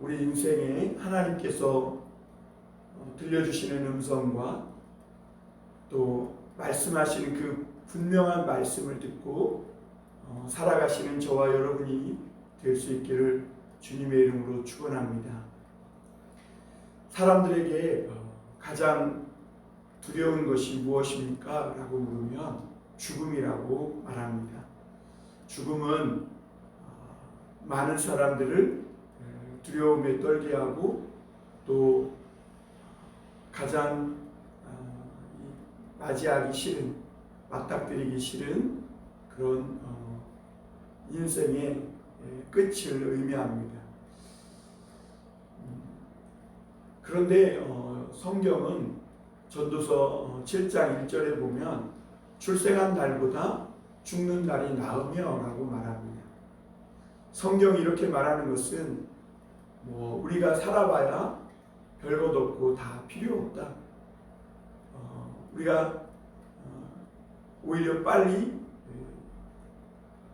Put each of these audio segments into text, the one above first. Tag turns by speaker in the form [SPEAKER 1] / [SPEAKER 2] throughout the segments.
[SPEAKER 1] 우리 인생에 하나님께서 들려주시는 음성과 또 말씀하시는 그 분명한 말씀을 듣고 살아가시는 저와 여러분이 될 수 있기를 주님의 이름으로 축원합니다. 사람들에게 가장 두려운 것이 무엇입니까? 라고 물으면 죽음이라고 말합니다. 죽음은 많은 사람들을 두려움에 떨게 하고 또 가장 맞이하기 싫은, 맞닥뜨리기 싫은 그런 인생의 끝을 의미합니다. 그런데 성경은 전도서 7장 1절에 보면 출생한 날보다 죽는 날이 나으며 라고 말합니다. 성경이 이렇게 말하는 것은 우리가 살아봐야 별것 없고 다 필요 없다. 우리가 오히려 빨리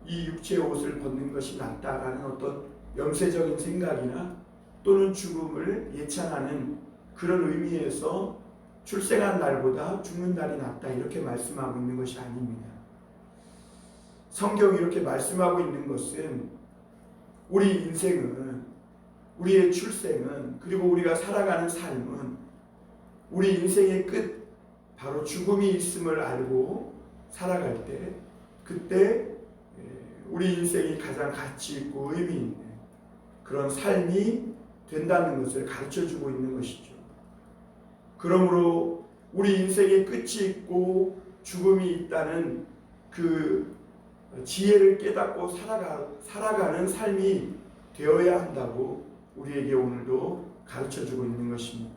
[SPEAKER 1] 이 육체의 옷을 벗는 것이 낫다라는 어떤 염세적인 생각이나 또는 죽음을 예찬하는 그런 의미에서 출생한 날보다 죽는 날이 낫다 이렇게 말씀하고 있는 것이 아닙니다. 성경이 이렇게 말씀하고 있는 것은 우리 인생은, 우리의 출생은, 그리고 우리가 살아가는 삶은 우리 인생의 끝, 바로 죽음이 있음을 알고 살아갈 때, 그때 우리 인생이 가장 가치 있고 의미 있는 그런 삶이 된다는 것을 가르쳐주고 있는 것이죠. 그러므로 우리 인생의 끝이 있고 죽음이 있다는 그 지혜를 깨닫고 살아가는 삶이 되어야 한다고 우리에게 오늘도 가르쳐주고 있는 것입니다.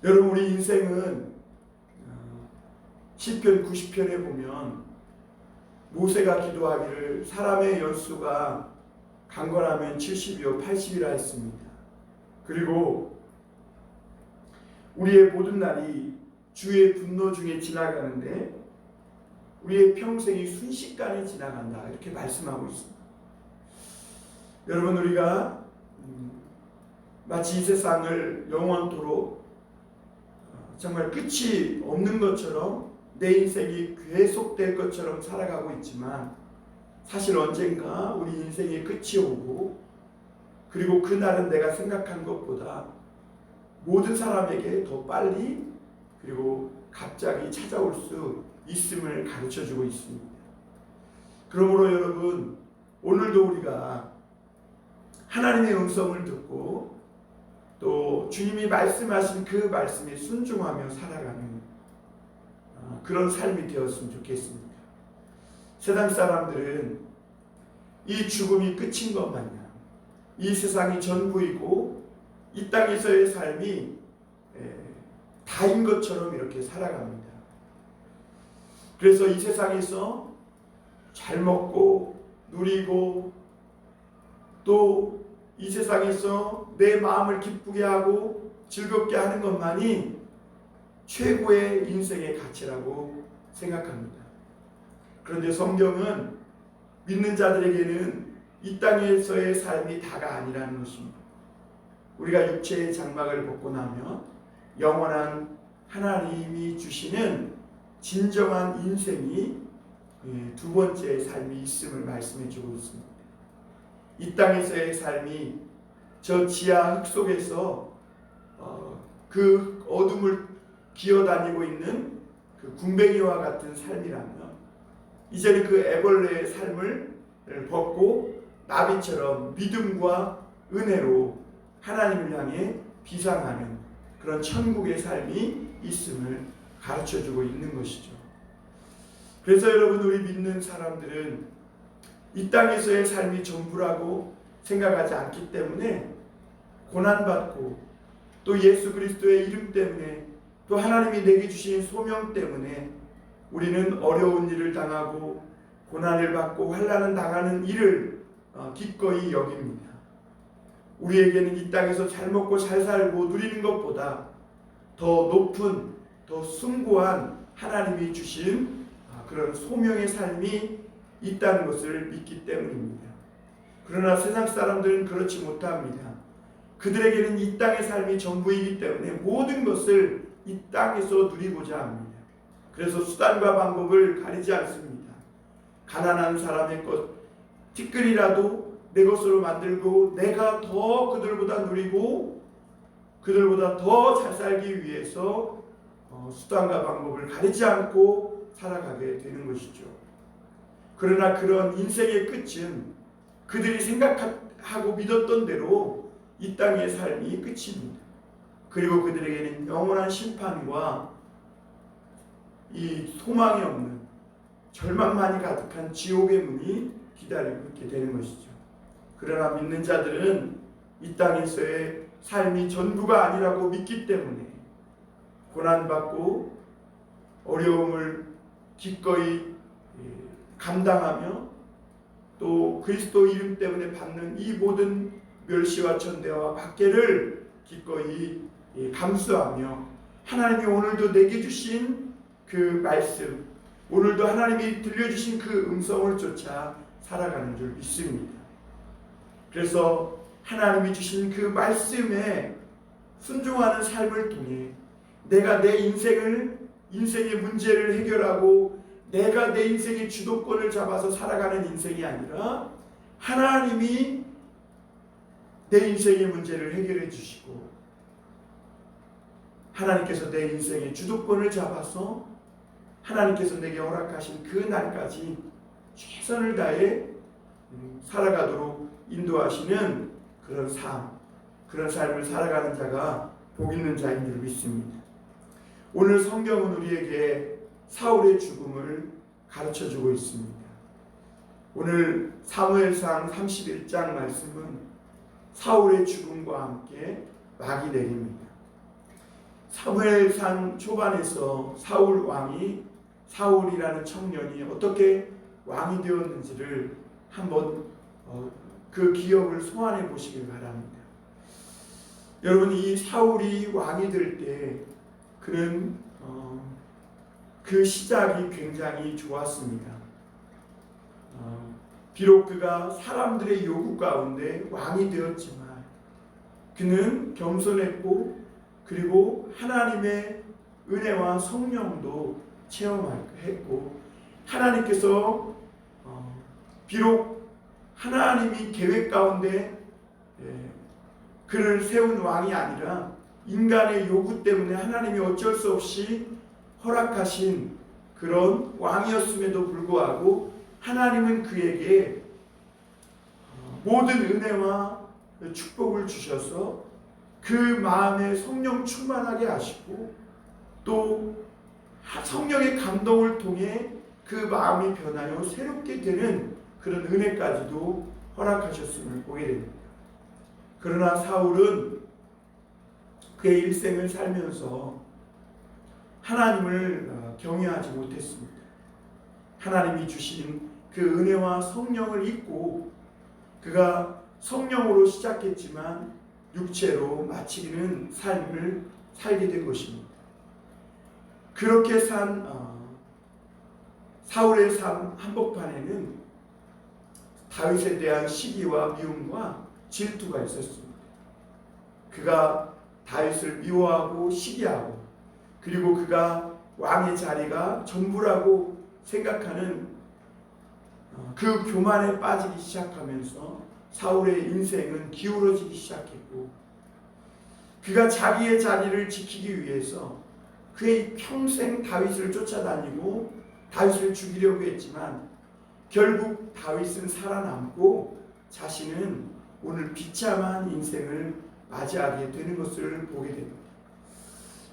[SPEAKER 1] 여러분, 우리 인생은 시편 90편에 보면 모세가 기도하기를 사람의 연수가 강건하면 70이요 80이라 했습니다. 그리고 우리의 모든 날이 주의 분노 중에 지나가는데 우리의 평생이 순식간에 지나간다 이렇게 말씀하고 있습니다. 여러분, 우리가 마치 이 세상을 영원토록 정말 끝이 없는 것처럼 내 인생이 계속될 것처럼 살아가고 있지만 사실 언젠가 우리 인생의 끝이 오고 그리고 그날은 내가 생각한 것보다 모든 사람에게 더 빨리 그리고 갑자기 찾아올 수 있음을 가르쳐주고 있습니다. 그러므로 여러분, 오늘도 우리가 하나님의 음성을 듣고 또 주님이 말씀하신 그 말씀에 순종하며 살아가는 그런 삶이 되었으면 좋겠습니다. 세상 사람들은 이 죽음이 끝인 것 마냥 이 세상이 전부이고 이 땅에서의 삶이 다인 것처럼 이렇게 살아갑니다. 그래서 이 세상에서 잘 먹고 누리고 또 이 세상에서 내 마음을 기쁘게 하고 즐겁게 하는 것만이 최고의 인생의 가치라고 생각합니다. 그런데 성경은 믿는 자들에게는 이 땅에서의 삶이 다가 아니라는 것입니다. 우리가 육체의 장막을 벗고 나면 영원한 하나님이 주시는 진정한 인생이 두 번째의 삶이 있음을 말씀해 주고 있습니다. 이 땅에서의 삶이 저 지하 흙 속에서 그 어둠을 기어다니고 있는 그 군뱅이와 같은 삶이라면 이제는 그 애벌레의 삶을 벗고 나비처럼 믿음과 은혜로 하나님을 향해 비상하는 그런 천국의 삶이 있음을 가르쳐주고 있는 것이죠. 그래서 여러분, 우리 믿는 사람들은 이 땅에서의 삶이 전부라고 생각하지 않기 때문에 고난받고 또 예수 그리스도의 이름 때문에 또 하나님이 내게 주신 소명 때문에 우리는 어려운 일을 당하고 고난을 받고 환난을 당하는 일을 기꺼이 여깁니다. 우리에게는 이 땅에서 잘 먹고 잘 살고 누리는 것보다 더 높은, 더 숭고한 하나님이 주신 그런 소명의 삶이 있다는 것을 믿기 때문입니다. 그러나 세상 사람들은 그렇지 못합니다. 그들에게는 이 땅의 삶이 전부이기 때문에 모든 것을 이 땅에서 누리고자 합니다. 그래서 수단과 방법을 가리지 않습니다. 가난한 사람의 것 티끌이라도 내 것으로 만들고 내가 더 그들보다 누리고 그들보다 더 잘 살기 위해서 수단과 방법을 가리지 않고 살아가게 되는 것이죠. 그러나 그런 인생의 끝은 그들이 생각하고 믿었던 대로 이 땅의 삶이 끝입니다. 그리고 그들에게는 영원한 심판과 이 소망이 없는 절망만이 가득한 지옥의 문이 기다리고 있게 되는 것이죠. 그러나 믿는 자들은 이 땅에서의 삶이 전부가 아니라고 믿기 때문에 고난받고 어려움을 기꺼이 감당하며 또 그리스도 이름 때문에 받는 이 모든 멸시와 천대와 박해를 기꺼이 감수하며 하나님이 오늘도 내게 주신 그 말씀, 오늘도 하나님이 들려주신 그 음성을 쫓아 살아가는 줄 믿습니다. 그래서 하나님이 주신 그 말씀에 순종하는 삶을 통해 내가 내 인생의 문제를 해결하고 내가 내 인생의 주도권을 잡아서 살아가는 인생이 아니라 하나님이 내 인생의 문제를 해결해 주시고 하나님께서 내 인생의 주도권을 잡아서 하나님께서 내게 허락하신 그 날까지 최선을 다해 살아가도록 인도하시는 그런 삶을 살아가는 자가 복 있는 자인 줄 믿습니다. 오늘 성경은 우리에게 사울의 죽음을 가르쳐주고 있습니다. 오늘 사무엘상 31장 말씀은 사울의 죽음과 함께 막이 내립니다. 사무엘상 초반에서 사울 왕이 사울이라는 청년이 어떻게 왕이 되었는지를 한번 그 기억을 소환해 보시길 바랍니다. 여러분, 이 사울이 왕이 될 때 그는 그 시작이 굉장히 좋았습니다. 비록 그가 사람들의 요구 가운데 왕이 되었지만 그는 겸손했고 그리고 하나님의 은혜와 성령도 체험했고 하나님께서 비록 하나님이 계획 가운데 그를 세운 왕이 아니라 인간의 요구 때문에 하나님이 어쩔 수 없이 허락하신 그런 왕이었음에도 불구하고 하나님은 그에게 모든 은혜와 축복을 주셔서 그 마음에 성령 충만하게 하시고 또 성령의 감동을 통해 그 마음이 변하여 새롭게 되는 그런 은혜까지도 허락하셨음을 보게 됩니다. 그러나 사울은 그의 일생을 살면서 하나님을 경외하지 못했습니다. 하나님이 주신 그 은혜와 성령을 잊고 그가 성령으로 시작했지만 육체로 마치는 삶을 살게 된 것입니다. 그렇게 산 사울의 삶 한복판에는 다윗에 대한 시기와 미움과 질투가 있었습니다. 그가 다윗을 미워하고 시기하고 그리고 그가 왕의 자리가 전부라고 생각하는 그 교만에 빠지기 시작하면서 사울의 인생은 기울어지기 시작했고 그가 자기의 자리를 지키기 위해서 그의 평생 다윗을 쫓아다니고 다윗을 죽이려고 했지만 결국 다윗은 살아남고 자신은 오늘 비참한 인생을 맞이하게 되는 것을 보게 됩니다.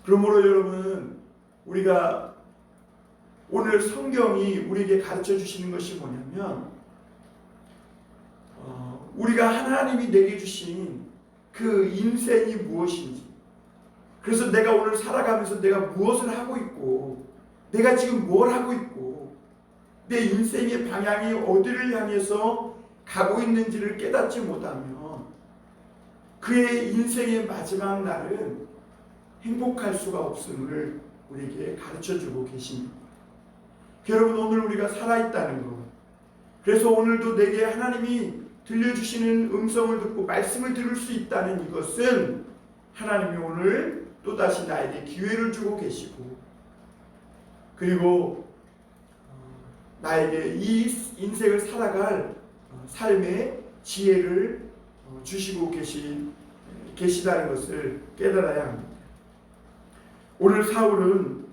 [SPEAKER 1] 그러므로 여러분, 우리가 오늘 성경이 우리에게 가르쳐 주시는 것이 뭐냐면 우리가 하나님이 내게 주신 그 인생이 무엇인지, 그래서 내가 오늘 살아가면서 내가 무엇을 하고 있고 내가 지금 뭘 하고 있고 내 인생의 방향이 어디를 향해서 가고 있는지를 깨닫지 못하면 그의 인생의 마지막 날은 행복할 수가 없음을 우리에게 가르쳐주고 계십니다. 여러분, 오늘 우리가 살아있다는 것, 그래서 오늘도 내게 하나님이 들려주시는 음성을 듣고 말씀을 들을 수 있다는 이것은 하나님이 오늘 또다시 나에게 기회를 주고 계시고, 그리고 나에게 이 인생을 살아갈 삶의 지혜를 주시고 계시다는 것을 깨달아야 합니다. 오늘 사울은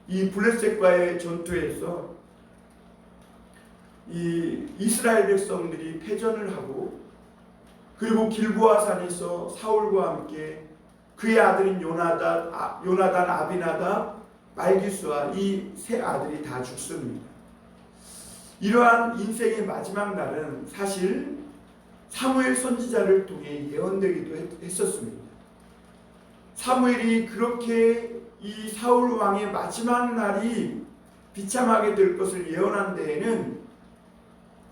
[SPEAKER 1] 이 블레셋과의 전투에서 이 이스라엘 백성들이 패전을 하고, 그리고 길보아 산에서 사울과 함께 그의 아들인 요나단, 아비나답, 말기수와 이 세 아들이 다 죽습니다. 이러한 인생의 마지막 날은 사실 사무엘 선지자를 통해 예언되기도 했었습니다. 사무엘이 그렇게 이 사울 왕의 마지막 날이 비참하게 될 것을 예언한 데에는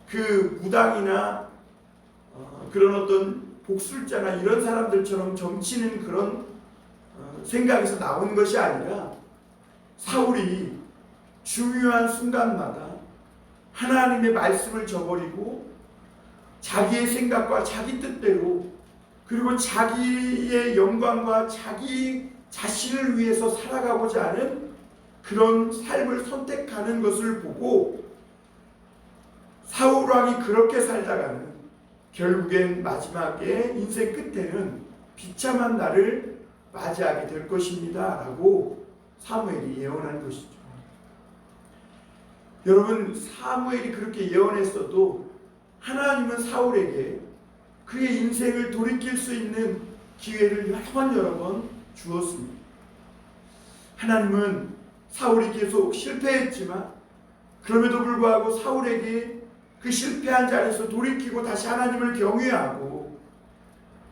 [SPEAKER 1] 그 무당이나 그런 어떤 복술자나 이런 사람들처럼 점치는 그런 생각에서 나온 것이 아니라, 사울이 중요한 순간마다 하나님의 말씀을 저버리고 자기의 생각과 자기 뜻대로, 그리고 자기의 영광과 자기 자신을 위해서 살아가고자 하는 그런 삶을 선택하는 것을 보고, 사울 왕이 그렇게 살다가는 결국엔 마지막에 인생 끝에는 비참한 날을 맞이하게 될 것입니다 라고 사무엘이 예언한 것이죠. 여러분, 사무엘이 그렇게 예언했어도 하나님은 사울에게 그의 인생을 돌이킬 수 있는 기회를 여러 번 주었습니다. 하나님은 사울이 계속 실패했지만 그럼에도 불구하고 사울에게 그 실패한 자리에서 돌이키고 다시 하나님을 경외하고,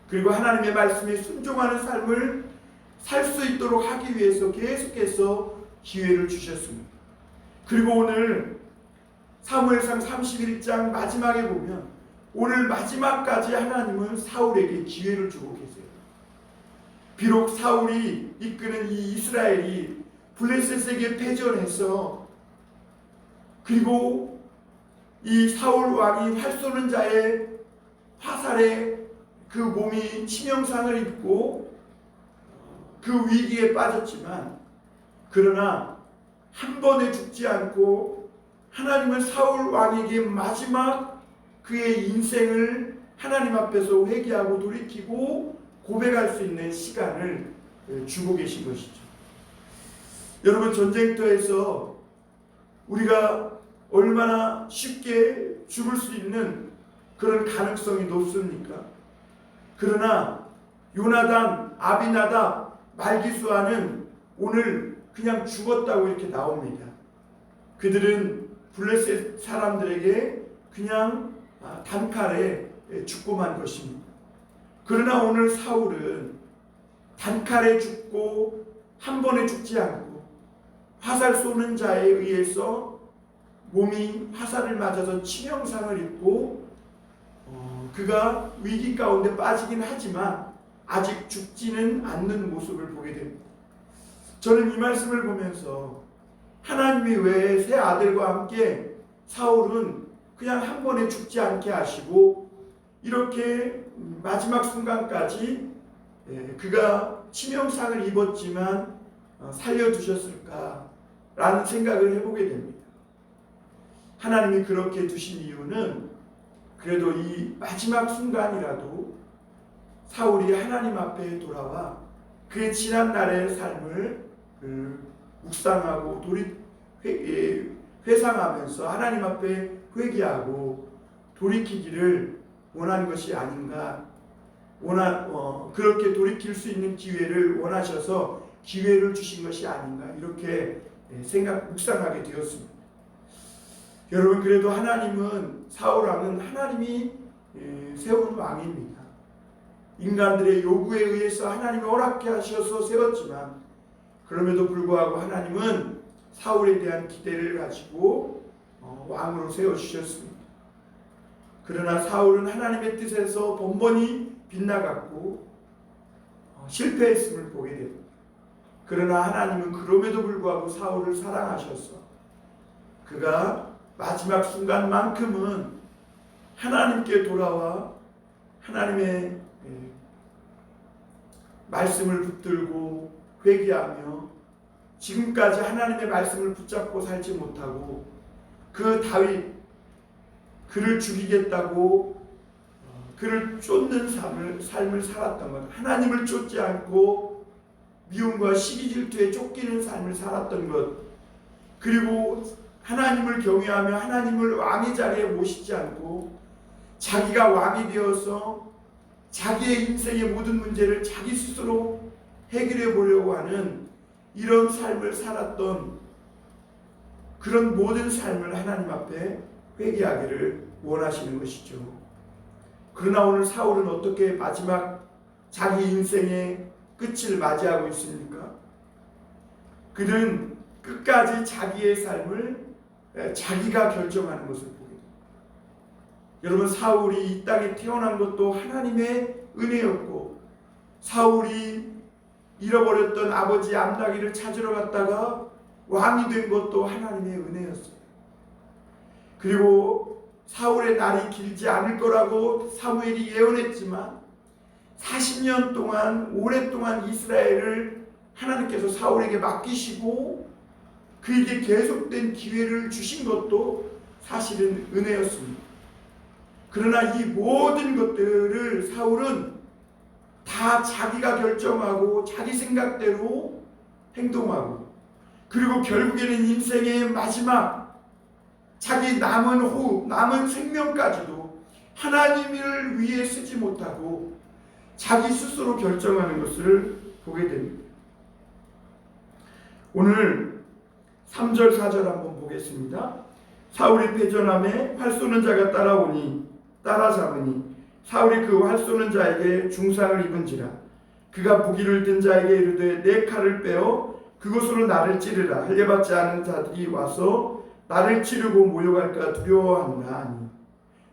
[SPEAKER 1] 그리고 하나님의 말씀에 순종하는 삶을 살 수 있도록 하기 위해서 계속해서 기회를 주셨습니다. 그리고 오늘 사무엘상 31장 마지막에 보면 오늘 마지막까지 하나님은 사울에게 기회를 주고 계세요. 비록 사울이 이끄는 이 이스라엘이 블레셋에게 패전해서, 그리고 이 사울 왕이 활 쏘는 자의 화살에 그 몸이 치명상을 입고 그 위기에 빠졌지만, 그러나 한 번에 죽지 않고 하나님은 사울 왕에게 마지막 그의 인생을 하나님 앞에서 회개하고 돌이키고 고백할 수 있는 시간을 주고 계신 것이죠. 여러분, 전쟁터에서 우리가 얼마나 쉽게 죽을 수 있는 그런 가능성이 높습니까? 그러나 요나단, 아비나답, 말기수아는 오늘 그냥 죽었다고 이렇게 나옵니다. 그들은 블레셋 사람들에게 그냥 단칼에 죽고 만 것입니다. 그러나 오늘 사울은 단칼에 죽고 한 번에 죽지 않고 화살 쏘는 자에 의해서 몸이 화살을 맞아서 치명상을 입고 그가 위기 가운데 빠지긴 하지만 아직 죽지는 않는 모습을 보게 됩니다. 저는 이 말씀을 보면서 하나님이 왜 세 아들과 함께 사울은 그냥 한 번에 죽지 않게 하시고 이렇게 마지막 순간까지 그가 치명상을 입었지만 살려두셨을까라는 생각을 해보게 됩니다. 하나님이 그렇게 두신 이유는 그래도 이 마지막 순간이라도 사울이 하나님 앞에 돌아와 그의 지난 날의 삶을 묵상하고 회상하면서 하나님 앞에 회개하고 돌이키기를 원한 것이 아닌가, 그렇게 돌이킬 수 있는 기회를 원하셔서 기회를 주신 것이 아닌가, 이렇게 묵상하게 되었습니다. 여러분, 그래도 하나님은, 사울 왕은 하나님이 세운 왕입니다. 인간들의 요구에 의해서 하나님이 허락해 하셔서 세웠지만 그럼에도 불구하고 하나님은 사울에 대한 기대를 가지고 왕으로 세워주셨습니다. 그러나 사울은 하나님의 뜻에서 번번이 빗나갔고 실패했음을 보게 됩니다. 그러나 하나님은 그럼에도 불구하고 사울을 사랑하셔서 그가 마지막 순간만큼은 하나님께 돌아와 하나님의 말씀을 붙들고 회개하며 지금까지 하나님의 말씀을 붙잡고 살지 못하고 그 다윗 그를 죽이겠다고 그를 쫓는 삶을 살았던 것, 하나님을 쫓지 않고 미움과 시기 질투에 쫓기는 삶을 살았던 것, 그리고 하나님을 경외하며 하나님을 왕의 자리에 모시지 않고 자기가 왕이 되어서 자기의 인생의 모든 문제를 자기 스스로 해결해 보려고 하는 이런 삶을 살았던 그런 모든 삶을 하나님 앞에 회개하기를 원하시는 것이죠. 그러나 오늘 사울은 어떻게 마지막 자기 인생의 끝을 맞이하고 있습니까? 그는 끝까지 자기의 삶을 자기가 결정하는 것을 보게 됩니다. 여러분, 사울이 이 땅에 태어난 것도 하나님의 은혜였고, 사울이 잃어버렸던 아버지 암나기를 찾으러 갔다가 왕이 된 것도 하나님의 은혜였어요. 그리고 사울의 날이 길지 않을 거라고 사무엘이 예언했지만 40년 동안 오랫동안 이스라엘을 하나님께서 사울에게 맡기시고 그에게 계속된 기회를 주신 것도 사실은 은혜였습니다. 그러나 이 모든 것들을 사울은 다 자기가 결정하고 자기 생각대로 행동하고, 그리고 결국에는 인생의 마지막 자기 남은 호흡, 남은 생명까지도 하나님을 위해 쓰지 못하고 자기 스스로 결정하는 것을 보게 됩니다. 오늘 3절 4절 한번 보겠습니다. 사울이 패전함에 활 쏘는 자가 따라잡으니 사울이 그 활 쏘는 자에게 중상을 입은지라. 그가 무기를 든 자에게 이르되 내 칼을 빼어 그것으로 나를 찌르라. 할례받지 않은 자들이 와서 나를 찌르고 모욕할까 두려워하노라 하니,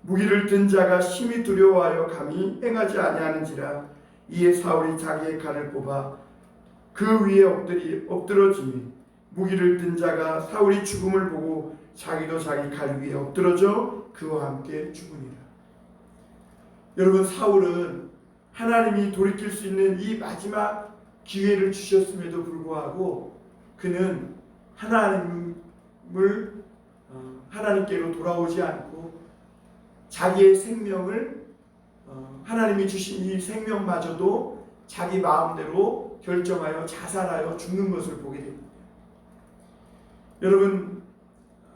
[SPEAKER 1] 무기를 든 자가 심히 두려워하여 감히 행하지 아니하는지라. 이에 사울이 자기의 칼을 뽑아 그 위에 엎드러지니 무기를 든 자가 사울이 죽음을 보고 자기도 자기 칼 위에 엎드러져 그와 함께 죽으니라. 여러분, 사울은 하나님이 돌이킬 수 있는 이 마지막 기회를 주셨음에도 불구하고 그는 하나님께로 돌아오지 않고 자기의 생명을 하나님이 주신 이 생명마저도 자기 마음대로 결정하여 자살하여 죽는 것을 보게 됩니다. 여러분,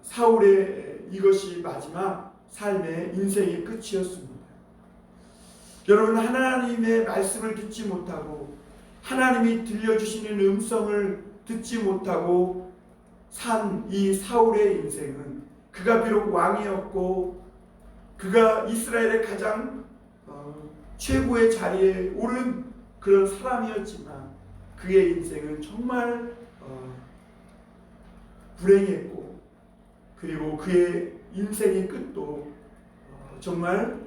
[SPEAKER 1] 사울의 이것이 마지막 삶의 인생의 끝이었습니다. 여러분, 하나님의 말씀을 듣지 못하고 하나님이 들려주시는 음성을 듣지 못하고 산 이 사울의 인생은, 그가 비록 왕이었고 그가 이스라엘의 가장 최고의 자리에 오른 그런 사람이었지만 그의 인생은 정말 불행했고, 그리고 그의 인생의 끝도 정말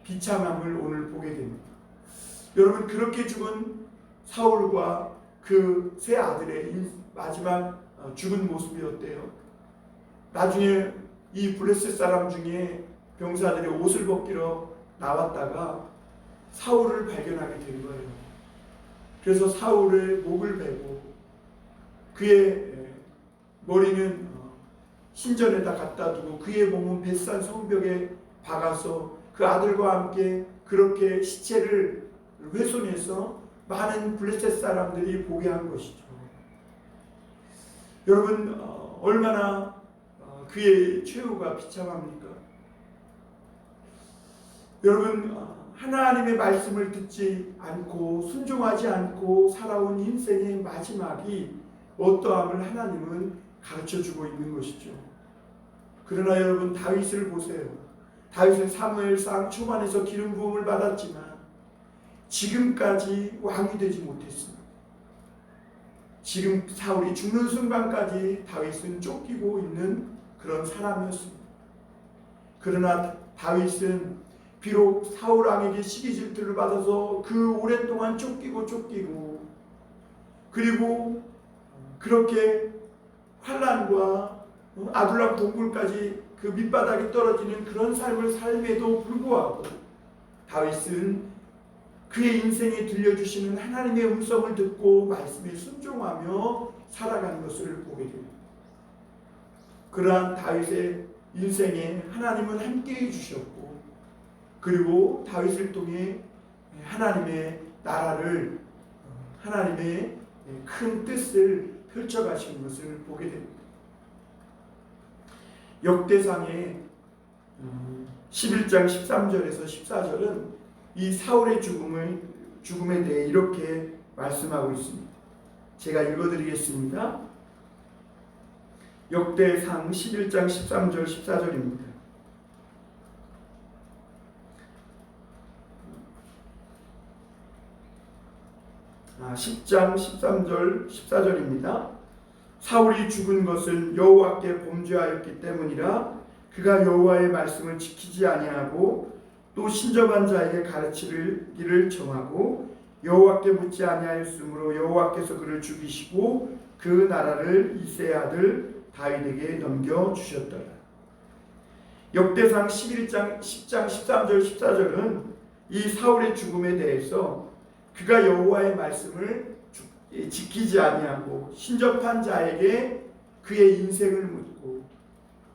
[SPEAKER 1] 비참함을 오늘 보게 됩니다. 여러분, 그렇게 죽은 사울과 그 세 아들의 마지막 죽은 모습이 어때요? 나중에 이 블레셋 사람 중에 병사들이 옷을 벗기러 나왔다가 사울을 발견하게 된 거예요. 그래서 사울의 목을 베고 그의 머리는 신전에다 갖다 두고 그의 몸은 벳산 성벽에 박아서 그 아들과 함께 그렇게 시체를 훼손해서 많은 블레셋 사람들이 보게 한 것이죠. 여러분, 얼마나 그의 최후가 비참합니까? 여러분, 하나님의 말씀을 듣지 않고 순종하지 않고 살아온 인생의 마지막이 어떠함을 하나님은 가르쳐주고 있는 것이죠. 그러나 여러분, 다윗을 보세요. 다윗은 사무엘상 초반에서 기름 부음을 받았지만 지금까지 왕이 되지 못했습니다. 지금 사울이 죽는 순간까지 다윗은 쫓기고 있는 그런 사람이었습니다. 그러나 다윗은 비록 사울 왕에게 시기 질투를 받아서 그 오랫동안 쫓기고 그리고 그렇게 환난과 아둘람 동굴까지 그 밑바닥에 떨어지는 그런 삶을 삶에도 불구하고 다윗은 그의 인생에 들려주시는 하나님의 음성을 듣고 말씀에 순종하며 살아가는 것을 보게 됩니다. 그러한 다윗의 인생에 하나님은 함께해 주셨고, 그리고 다윗을 통해 하나님의 나라를, 하나님의 큰 뜻을 펼쳐가시는 것을 보게 됩니다. 역대상의 11장 13절에서 14절은 이 사울의 죽음에 대해 이렇게 말씀하고 있습니다. 제가 읽어드리겠습니다. 역대상 11장 13절 14절입니다. 10장 13절 14절입니다. 사울이 죽은 것은 여호와께 범죄하였기 때문이라. 그가 여호와의 말씀을 지키지 아니하고 또 신접한 자에게 가르치기를 정하고 여호와께 묻지 아니하였으므로 여호와께서 그를 죽이시고 그 나라를 이새의 아들 다윗에게 넘겨주셨더라. 역대상 11장 10장 13절 14절은 이 사울의 죽음에 대해서 그가 여호와의 말씀을 지키지 아니하고 신접한 자에게 그의 인생을 묻고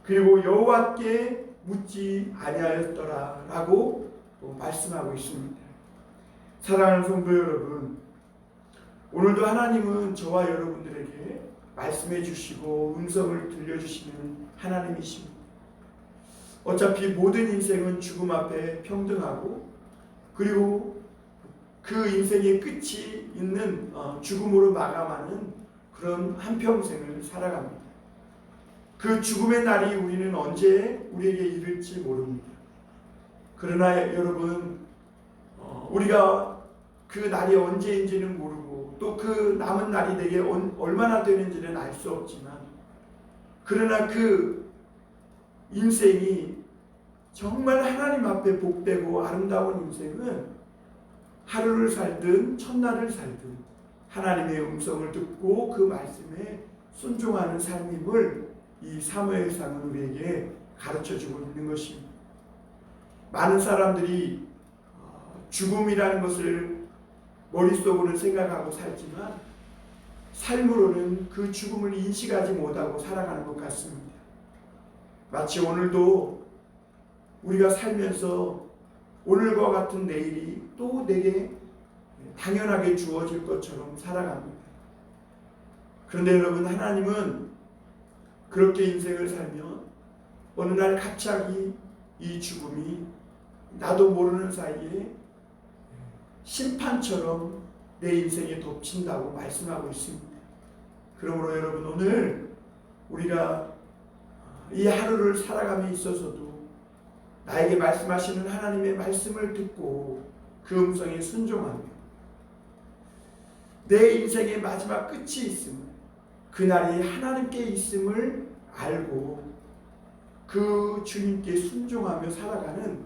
[SPEAKER 1] 그리고 여호와께 묻지 아니하였더라라고 말씀하고 있습니다. 사랑하는 성도 여러분, 오늘도 하나님은 저와 여러분들에게 말씀해 주시고 음성을 들려주시는 하나님이십니다. 어차피 모든 인생은 죽음 앞에 평등하고, 그리고 그 인생의 끝이 있는 죽음으로 마감하는 그런 한평생을 살아갑니다. 그 죽음의 날이 우리는 언제 우리에게 이를지 모릅니다. 그러나 여러분, 우리가 그 날이 언제인지는 모르고 또 그 남은 날이 내게 얼마나 되는지는 알 수 없지만, 그러나 그 인생이 정말 하나님 앞에 복되고 아름다운 인생은 하루를 살든 첫날을 살든 하나님의 음성을 듣고 그 말씀에 순종하는 삶임을 이 사무엘상은 우리에게 가르쳐주고 있는 것입니다. 많은 사람들이 죽음이라는 것을 머릿속으로는 생각하고 살지만 삶으로는 그 죽음을 인식하지 못하고 살아가는 것 같습니다. 마치 오늘도 우리가 살면서 오늘과 같은 내일이 또 내게 당연하게 주어질 것처럼 살아갑니다. 그런데 여러분, 하나님은 그렇게 인생을 살면 어느 날 갑자기 이 죽음이 나도 모르는 사이에 심판처럼 내 인생에 덮친다고 말씀하고 있습니다. 그러므로 여러분, 오늘 우리가 이 하루를 살아감에 있어서도 나에게 말씀하시는 하나님의 말씀을 듣고 그 음성에 순종하며 내 인생의 마지막 끝이 있음을, 그날이 하나님께 있음을 알고 그 주님께 순종하며 살아가는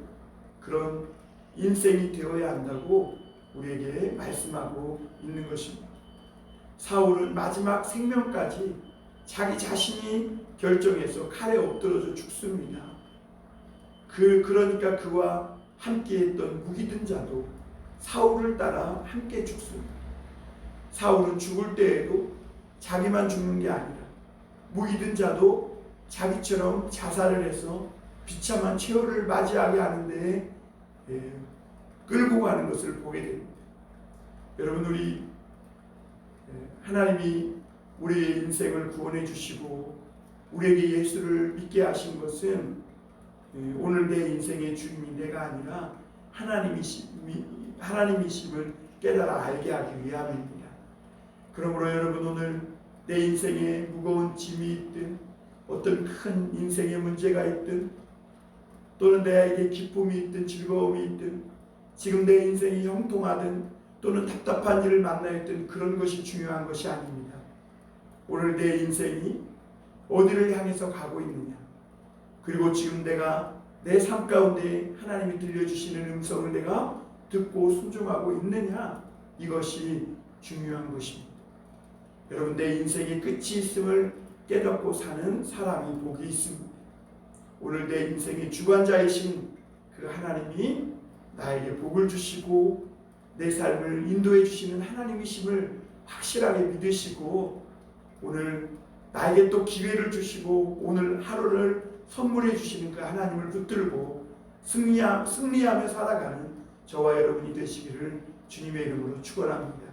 [SPEAKER 1] 그런 인생이 되어야 한다고 우리에게 말씀하고 있는 것입니다. 사울은 마지막 생명까지 자기 자신이 결정해서 칼에 엎드러져 죽습니다. 그러니까 그와 함께했던 무기든 자도 사울을 따라 함께 죽습니다. 사울은 죽을 때에도 자기만 죽는 게 아니라 무기든 자도 자기처럼 자살을 해서 비참한 최후를 맞이하게 하는데 끌고 가는 것을 보게 됩니다. 여러분, 우리 하나님이 우리의 인생을 구원해 주시고 우리에게 예수를 믿게 하신 것은 오늘 내 인생의 주인이 내가 아니라 하나님이심을 깨달아 알게 하기 위함입니다. 그러므로 여러분, 오늘 내 인생에 무거운 짐이 있든 어떤 큰 인생의 문제가 있든 또는 내게 기쁨이 있든 즐거움이 있든 지금 내 인생이 형통하든 또는 답답한 일을 만나 있든 그런 것이 중요한 것이 아닙니다. 오늘 내 인생이 어디를 향해서 가고 있느냐, 그리고 지금 내가 내 삶 가운데 하나님이 들려주시는 음성을 내가 듣고 순종하고 있느냐, 이것이 중요한 것입니다. 여러분, 내 인생의 끝이 있음을 깨닫고 사는 사람이 복이 있습니다. 오늘 내 인생의 주관자이신 그 하나님이 나에게 복을 주시고 내 삶을 인도해 주시는 하나님이심을 확실하게 믿으시고 오늘 나에게 또 기회를 주시고 오늘 하루를 선물해 주시는 그 하나님을 붙들고 승리하며 살아가는 저와 여러분이 되시기를 주님의 이름으로 축원합니다.